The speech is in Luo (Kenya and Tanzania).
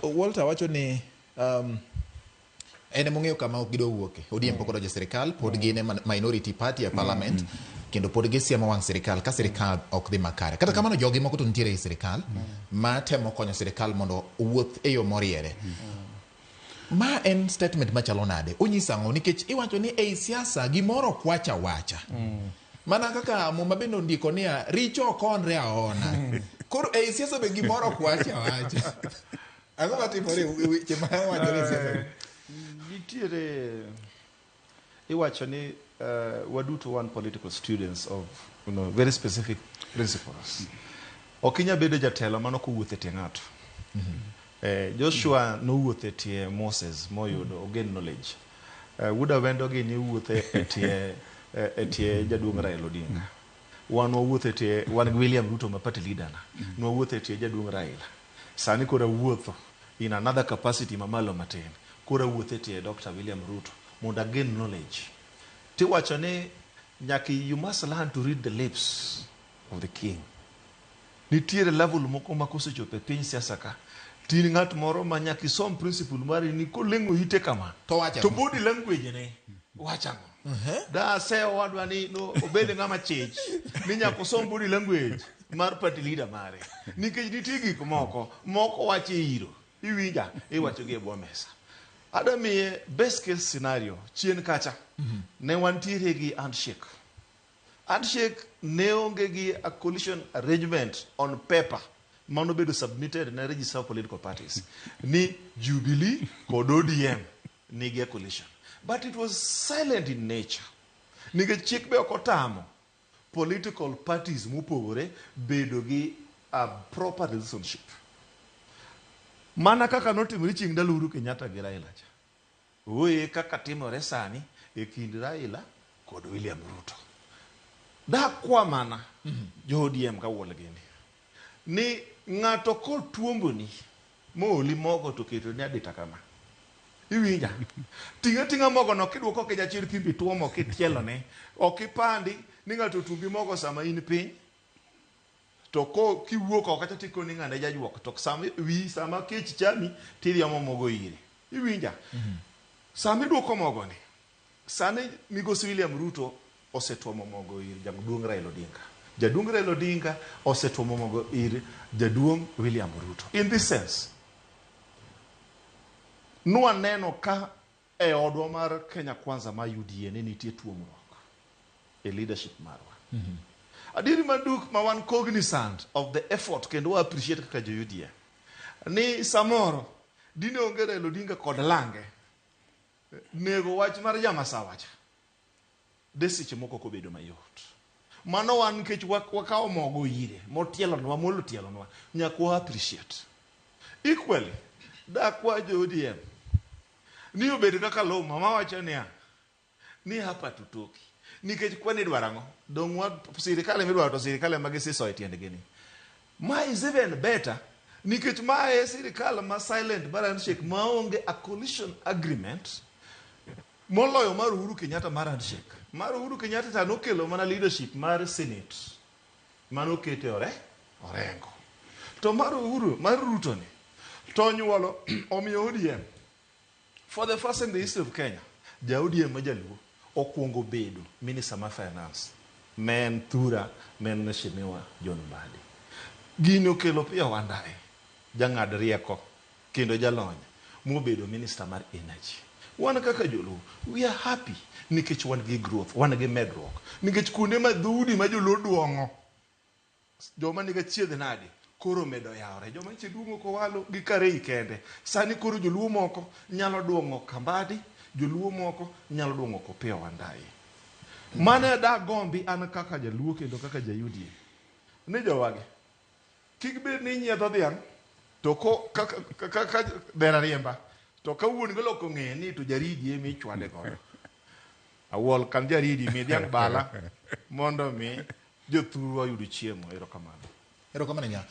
Walter wacho ni ene mong'eyo kama ok gido wuoke ODM pok odonjo sirikal pod gin minority party e parliament kendo pod gisiemo wang' sirikal ka sirikal ok dhi makare kata kamano jogi moko to nitiere e sirikal ma temo konyo sirikal mondo owuoth e yo moriere. Ma en statement machalo nade onyisa ang'o nikech iwacho ni ei siasa gimoro kwacha wacha mana kaka muma bende ondiko niya richo okonre aona koro ei siasa be gimoro kwacha wacha ang'o matimore weche ma wachore e siasa nitiere iwacho ni waduto wan political students of very specific principles. Okinya bedo jatelo mano kowuotho e tie ng'ato. Joshua nowuotho e tie Moses moyudo ogen knowledge. Wuda wendo gi ni wuotho e tie jaduong' Raila Odinga. Wan wawuotho e tie wan William Ruto ma party leader na. Nwawuotho e tie jaduong' Raila. Sani kora wuotho in another capacity mamalo matin. Kora wuotho e tie Dr. William Ruto mondo gain knowledge. Tiwacho ni nyaki you must learn to read the lips of the king. Nitiere level moko ma kosechopo e piny siasa ka. Tin ng'at moro ma nyaki som principle mari ni kolengo ite kama to body language ne wachang'o. Da se wadwa ni no obed ng'ama chich ni nyako som body language mar party leader mare. Nikech nitie gik moko wache iro. Iwinja iwacho gi e bwo mesa. Adamiye best case scenario chien kacha ne wantiere gi handshake. Handshake ne onge gi a coalition arrangement on paper mano bedo submitted na register of political parties ni Jubilee kod ODM nigi a coalition, but it was silent in nature. Nikech chik be ok otamo political parties mopogore bedo gi a proper relationship. Mana kaka notimore chieng' ndalo Uhuru Kenyatta gi Raila cha. Oye kaka timore sani e kind Raila kod William Ruto. Da kwa mana jo ODM ka wuol gini. Ni ng'ato kotuomboni mooli mogo to keto ni adita kama. Iwinja. Tinga mogo no kidwoko ke jachir kimbi tuomo kitielo ne. Okipandi ni ng'ato tumbi mogo sama in piny. To ko kiwuok oko kata tiko ni ng'ane jajuok to sama kech chami tiriamo mogo ire. Iwinja. Sama idwoko mogo ni. Sane migosi William Ruto osetuomo mogo ire jaduong' Raila Odinga. Jaduong' Raila Odinga osetuomo mogo ire jaduong' William Ruto. In this sense, nwaneno ka e odwa mar Kenya Kwanza ma UDA ne nitie tuomruok e leadership marwa. Adiri maduk ma wan cognizant of the effort kendo appreciate kaka jo UDA. Ni samoro dine onge Raila Odinga kod lange nego wach mar jamasawacha. Desiche moko kobedo mayot. Mano wan kech wakawo mogo ire motielonwa molo tielonwa nyakwa appreciate. Equally da kwa jo ODM ni obedo kaka lo mama wacho ni hapa tutoki. Nikech kwani dwarango dong wa sirikal midwaro to sirikal ma gisiso e tiende gini. Ma is even better nikech ma e sirikal ma silent handshake ma onge a coalition agreement moloyo mar Uhuru Kenyatta mar handshake. Mar Uhuru Kenyatta ta nokelo mana leadership mar Senate mano kete orengo. To mar Ruto ni to nyuolo omiyo ODM for the first in the history of Kenya ja ODM majaluo okuongo bedo minister ma finance men Thura men Neshimiwa John Mbadi. Gino kelo pia wandae jang'ad rieko kendo jalony mobedo minister mar energy. Wan kaka joluo we are happy nikech wan gi growth wan gi medruok nikech kuonde ma dhudi ma joluo duong'o joma niga chiedh nade koro medo yawre joma che duong'o ko walo gi Karei kende sani koro joluo moko nyalo duong'o Kambadi joluo moko nyalo duong'o ko pia wandae. Mane da gombi an kaka jaluo kendo kaka jayudi ne jowage kik bed ni nyiedho dhiang' to ko kaka dera riemba to kawuon golo ko ng'e ni to jaridi emi chwade godo. Awol kan jaridi mi dhiang' bala mondo mi jothuru oyud chiemo. Erokamano. Erokamano nya.